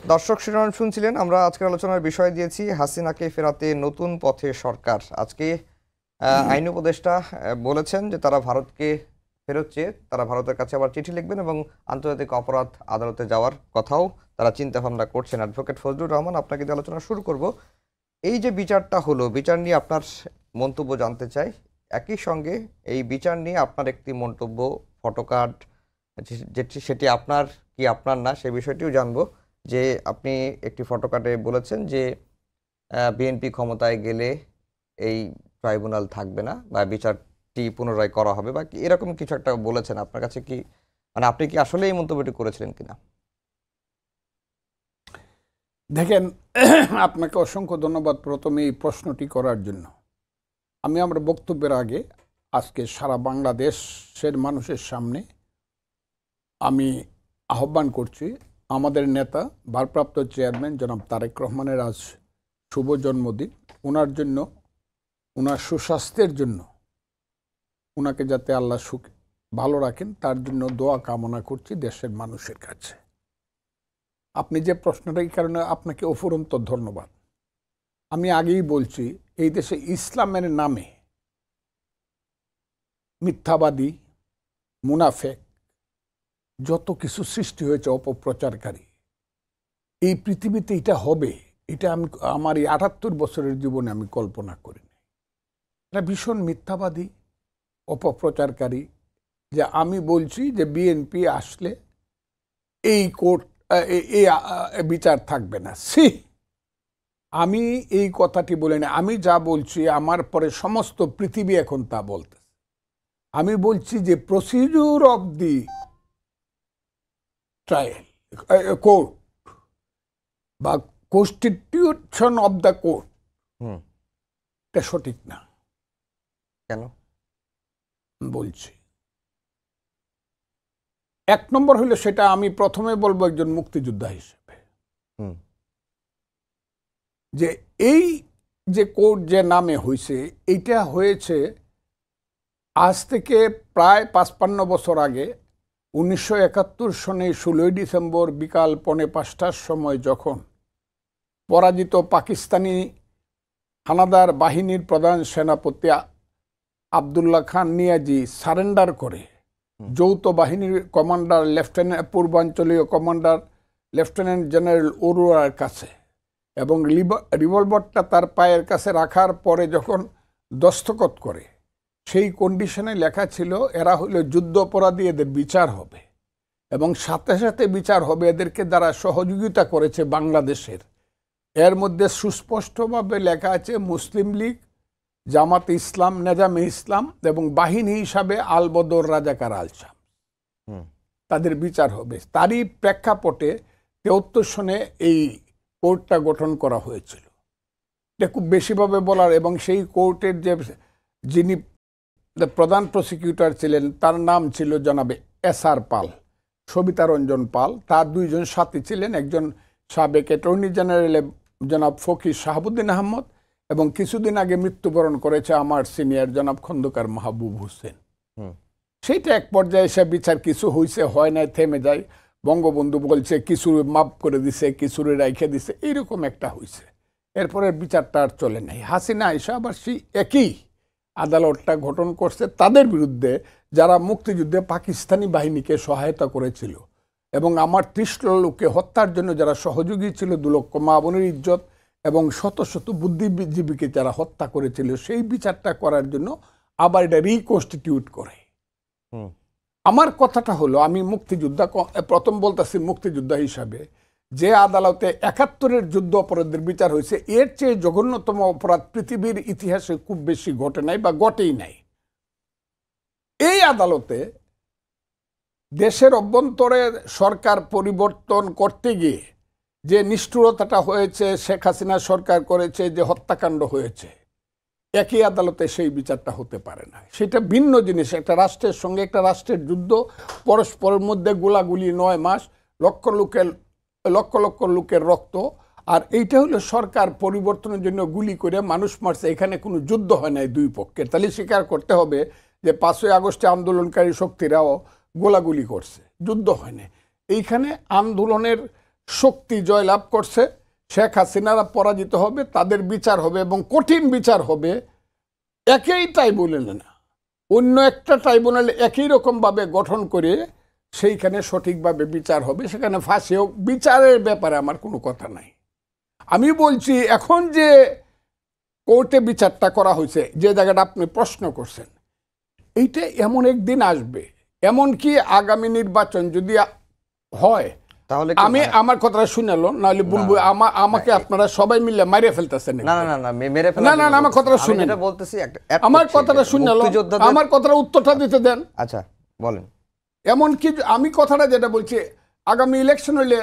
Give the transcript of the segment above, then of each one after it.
দর্শক শিরোনাম শুনছিলেন। আমরা আজকের আলোচনার বিষয় দিয়েছি হাসিনাকে ফেরাতে নতুন পথে সরকার। আজকে আইন উপদেষ্টা বলেছেন যে তারা ভারতকে ফেরত চেয়ে তারা ভারতের কাছে আবার চিঠি লিখবেন এবং আন্তর্জাতিক অপরাধ আদালতে যাওয়ার কথাও তারা চিন্তা ভাবনা করছেন। অ্যাডভোকেট ফজলুর রহমান, আপনাকে দিয়ে আলোচনা শুরু করব। এই যে বিচারটা হলো, বিচার নিয়ে আপনার মন্তব্য জানতে চাই। একই সঙ্গে এই বিচার নিয়ে আপনার একটি মন্তব্য, ফটোকার্ড যেটি সেটি আপনার কি আপনার না সে বিষয়টিও জানবো। যে আপনি একটি ফটোকার্ডে বলেছেন যে বিএনপি ক্ষমতায় গেলে এই ট্রাইব্যুনাল থাকবে না বা বিচারটি পুনরায় করা হবে বা এরকম কিছু একটা বলেছেন। আপনার কাছে কি মানে আপনি কি আসলে এই মন্তব্যটি করেছিলেন কিনা? দেখেন, আপনাকে অসংখ্য ধন্যবাদ প্রথমে এই প্রশ্নটি করার জন্য। আমি আমার বক্তব্যের আগে আজকে সারা বাংলাদেশের মানুষের সামনে আমি আহ্বান করছি, আমাদের নেতা ভারপ্রাপ্ত চেয়ারম্যান জনাব তারেক রহমানের আজ শুভ জন্মদিন। ওনার জন্য, ওনার সুস্বাস্থ্যের জন্য, ওনাকে যাতে আল্লাহ সুখ ভালো রাখেন তার জন্য দোয়া কামনা করছি দেশের মানুষের কাছে। আপনি যে প্রশ্নটা, এই কারণে আপনাকে অফুরন্ত ধন্যবাদ। আমি আগেই বলছি, এই দেশে ইসলামের নামে মিথ্যাবাদী, মুনাফেক যত কিছু সৃষ্টি হয়েছে, অপপ্রচারকারী, এই পৃথিবীতে এটা হবে, এটা আমি আমার এই ৭৮ বছরের জীবনে আমি কল্পনা করিনি। এটা ভীষণ মিথ্যাবাদী, অপপ্রচারকারী। যে আমি বলছি যে বিএনপি আসলে এই কোর্ট এই বিচার থাকবে না। আমি এই কথাটি বলি না। আমি যা বলছি আমার পরে সমস্ত পৃথিবী এখন তা বলতেছে। আমি বলছি যে procedure of the trial court বা কনস্টিটিউশন অফ দ্য কোর্ট এটা সঠিক না। কেন বলছি? এক নম্বর হইলো, সেটা আমি প্রথমে বলবো একজন মুক্তিযোদ্ধা হিসেবে, যে এই যে কোর্ট যে নামে হয়েছে, এইটা হয়েছে আজ থেকে প্রায় ৫৫ বছর আগে ১৯৭১ সনে ১৬ই ডিসেম্বর বিকাল ৪:৩০টার সময় যখন পরাজিত পাকিস্তানি হানাদার বাহিনীর প্রধান সেনাপতি আবদুল্লাহ খান নিয়াজি সারেন্ডার করে যৌথ বাহিনীর কমান্ডার পূর্বাঞ্চলীয় কমান্ডার লেফটেন্যান্ট জেনারেল অরোরার কাছে এবং রিভলভারটা তার পায়ের কাছে রাখার পরে যখন দস্তখত করে, সেই কন্ডিশনে লেখা ছিল এরা হইল যুদ্ধ অপরাধী, এদের বিচার হবে এবং সাথে সাথে বিচার হবে এদেরকে দ্বারা সহযোগিতা করেছে বাংলাদেশের। এর মধ্যে সুস্পষ্টভাবে লেখা আছে মুসলিম লীগ, জামাতে ইসলাম, নেজামে ইসলাম এবং বাহিনী হিসাবে আল বদর, রাজাকার, আল শাম, তাদের বিচার হবে। তারই প্রেক্ষাপটে ৭৩ সনে এই কোর্টটা গঠন করা হয়েছিল। এটা খুব বেশিভাবে বলার, এবং সেই কোর্টের যে যিনি প্রধান প্রসিকিউটর ছিলেন তার নাম ছিল জনাবে এস.আর. পাল, সবিতা রঞ্জন পাল। তার দুইজন সাথী ছিলেন, একজন সাবেক অ্যাটর্নি জেনারেল জনাব ফকির শাহাবুদ্দিন আহমদ এবং কিছুদিন আগে মৃত্যুবরণ করেছে আমার সিনিয়র জনাব খন্দকার মাহবুব হোসেন। সেইটা এক পর্যায়ে এসে বিচার কিছু হয়েছে, হয় নাই, থেমে যায়। বঙ্গবন্ধু বলছে কিছু মাপ করে দিছে, কিছুরে রাইখে দিছে, এইরকম একটা হয়েছে। এরপরে বিচারটা আর চলে নাই। হাসিনা আইসা আবার সেই একই আদালতটা গঠন করছে তাদের বিরুদ্ধে যারা মুক্তিযুদ্ধে পাকিস্তানি বাহিনীকে সহায়তা করেছিল এবং আমার ৩০ লোককে হত্যার জন্য যারা সহযোগী ছিল, ২ লক্ষ মা বোনের ইজ্জত এবং শত শত বুদ্ধিজীবীকে যারা হত্যা করেছিল, সেই বিচারটা করার জন্য আবার এটা রিকনস্টিটিউট করে। আমার কথাটা হলো, আমি মুক্তিযোদ্ধা, প্রথম বলতেছি মুক্তিযোদ্ধা হিসাবে, যে আদালতে ৭১-এর যুদ্ধ অপরাধের বিচার হয়েছে, এর চেয়ে জঘন্যতম অপরাধ পৃথিবীর ইতিহাসে খুব বেশি ঘটে নাই বা ঘটেই নাই। এই আদালতে দেশের অভ্যন্তরে সরকার পরিবর্তন করতে গিয়ে যে নিষ্ঠুরতাটা হয়েছে, শেখ হাসিনা সরকার করেছে, যে হত্যাকাণ্ড হয়েছে, একই আদালতে সেই বিচারটা হতে পারে না। সেটা ভিন্ন জিনিস। একটা রাষ্ট্রের সঙ্গে একটা রাষ্ট্রের যুদ্ধ, পরস্পরের মধ্যে গোলাগুলি ৯ মাস, লক্ষ লক্ষ লোকের রক্ত। আর এইটা হলো সরকার পরিবর্তনের জন্য গুলি করে মানুষ মারছে। এখানে কোনো যুদ্ধ হয় নাই দুই পক্ষের। তাহলে স্বীকার করতে হবে যে ৫ই আগস্টে আন্দোলনকারী শক্তিরাও গোলাগুলি করছে, যুদ্ধ হয় না। এইখানে আন্দোলনের শক্তি জয়লাভ করছে, শেখ হাসিনারা পরাজিত হবে, তাদের বিচার হবে এবং কঠিন বিচার হবে। একই ট্রাইব্যুনালে না, অন্য একটা ট্রাইব্যুনালে একই রকমভাবে গঠন করে সেইখানে সঠিকভাবে বিচার হবে, সেখানে ফাঁসি হোক। বিচারের ব্যাপারে আমার কোনো কথা নাই। আমি বলছি এখন যে কোর্টে বিচারটা করা হয়েছে, যে জায়গাটা আপনি প্রশ্ন করছেন, এইটা এমন একদিন আসবে, এমনকি আগামী নির্বাচন যদি হয়, তাহলে আমি আমার কথাটা শুনালো, নাহলে বলবো আমাকে আপনারা সবাই মিলে মারিয়ে ফেলতেছেন। না না না না মেরে ফেলা না, আমার কথাটা শুনেন, এটা বলতেছি আমার কথাটা শুনালো, আমার কথাটা উত্তরটা দিতে দেন। আচ্ছা বলেন। এমনকি আমি কথাটা যেটা বলছি, আগামী ইলেকশন হলে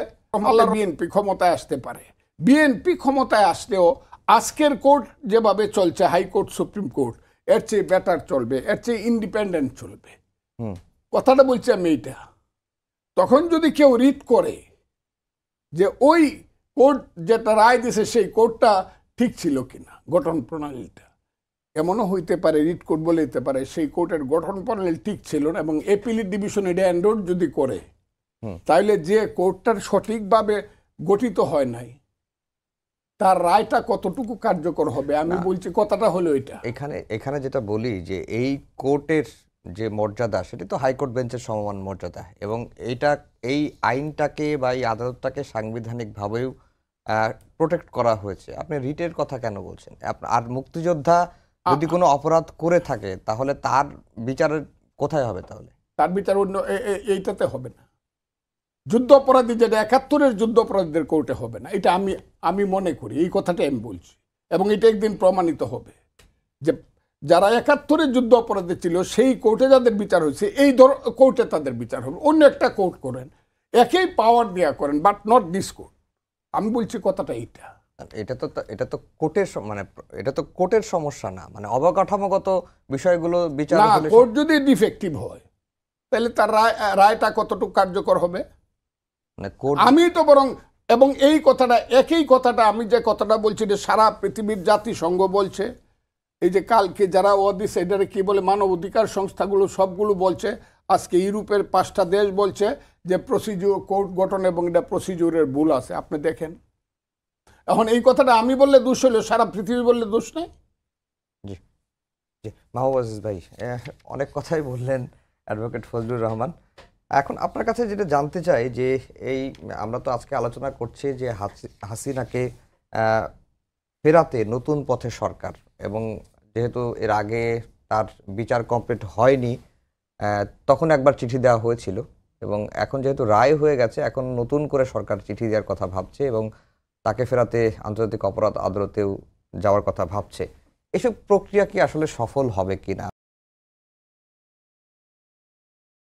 বিএনপি ক্ষমতায় আসতে পারে। বিএনপি ক্ষমতায় আসলেও আজকের কোর্ট যেভাবে চলছে, হাইকোর্ট, সুপ্রিম কোর্ট, এর চেয়ে বেটার চলবে, এর চেয়ে ইন্ডিপেন্ডেন্ট চলবে। কথাটা বলছি আমি এইটা। তখন যদি কেউ রিট করে যে ওই কোর্ট যেটা রায় দিছে সেই কোর্টটা ঠিক ছিল কিনা, গঠন প্রণালীটা, এমনও হইতে পারে, রিট কোর্ট বলে দিতে পারে সেই কোর্টের গঠন প্রণালী ঠিক ছিল না, এবং এপিলেট ডিভিশন এটা এন্ডোর্স যদি করে, তাহলে যে কোর্টটার সঠিকভাবে গঠিত হয় নাই, তার রায়টা কতটুকু কার্যকর হবে। আমি বলছি কথাটা হলো এটা। এখানে যেটা বলি যে এই কোর্টের যে মর্যাদা, সেটা তো হাইকোর্ট বেঞ্চের সমমান মর্যাদা, এবং এই আইনটাকে বা এই আদালতটাকে সাংবিধানিকভাবেও প্রোটেক্ট করা হয়েছে। আপনি রিটের কথা কেন বলছেন? আর মুক্তিযোদ্ধা যদি কোনো অপরাধ করে থাকে, তাহলে তার বিচারের কোথায় হবে? তাহলে তার বিচার অন্য এইটাতে হবে না। যুদ্ধ অপরাধী যেটা ৭১-এর যুদ্ধ অপরাধীদের কোর্টে হবে না, এটা আমি মনে করি, এই কথাটাই আমি বলছি। এবং এটা একদিন প্রমাণিত হবে যে যারা ৭১-এর যুদ্ধ অপরাধী ছিল সেই কোর্টে যাদের বিচার হয়েছে, এই কোর্টে তাদের বিচার হবে। অন্য একটা কোর্ট করেন, একই পাওয়ার দেওয়া করেন, বাট নট দিস কোর্ট। আমি বলছি কথাটা এইটা। এটা তো কোর্টের মানে এটা তো কোর্টের সমস্যা না, মানে অবকাঠামোগত বিষয়গুলো বিচার হলে। কোর্ট যদি ডিফেক্টিভ হয়, তাহলে তার রায়টা কতটুকু কার্যকর হবে? আমি তো বরং, এবং এই কথাটা, একই কথাটা আমি যে কথাটা বলছি, যে সারা পৃথিবীর জাতিসংঘ বলছে, এই যে কালকে যারা এটারে কি বলে, মানবাধিকার সংস্থাগুলো সবগুলো বলছে, আজকে ইউরোপের 5টা দেশ বলছে যে প্রসিডিউর, কোর্ট গঠন এবং এটা প্রসিডিউরের ভুল আছে। আপনি দেখেন, এখন এই কথাটা আমি বললে দোষ হলো, সারা পৃথিবী বললে দোষ নেই। জি জি, মাহবুব আজিজ ভাই অনেক কথাই বললেন, অ্যাডভোকেট ফজলুর রহমান। এখন আপনার কাছে যেটা জানতে চাই যে এই আমরা তো আজকে আলোচনা করছি যে হাসিনাকে ফেরাতে নতুন পথে সরকার, এবং যেহেতু এর আগে তার বিচার কমপ্লিট হয়নি, তখন একবার চিঠি দেওয়া হয়েছিল, এবং এখন যেহেতু রায় হয়ে গেছে, এখন নতুন করে সরকার চিঠি দেওয়ার কথা ভাবছে এবং তাকে ফেরাতে আন্তর্জাতিক অপরাধ আদালতেও যাওয়ার কথা ভাবছে। এসব প্রক্রিয়া কি আসলে সফল হবে কিনা?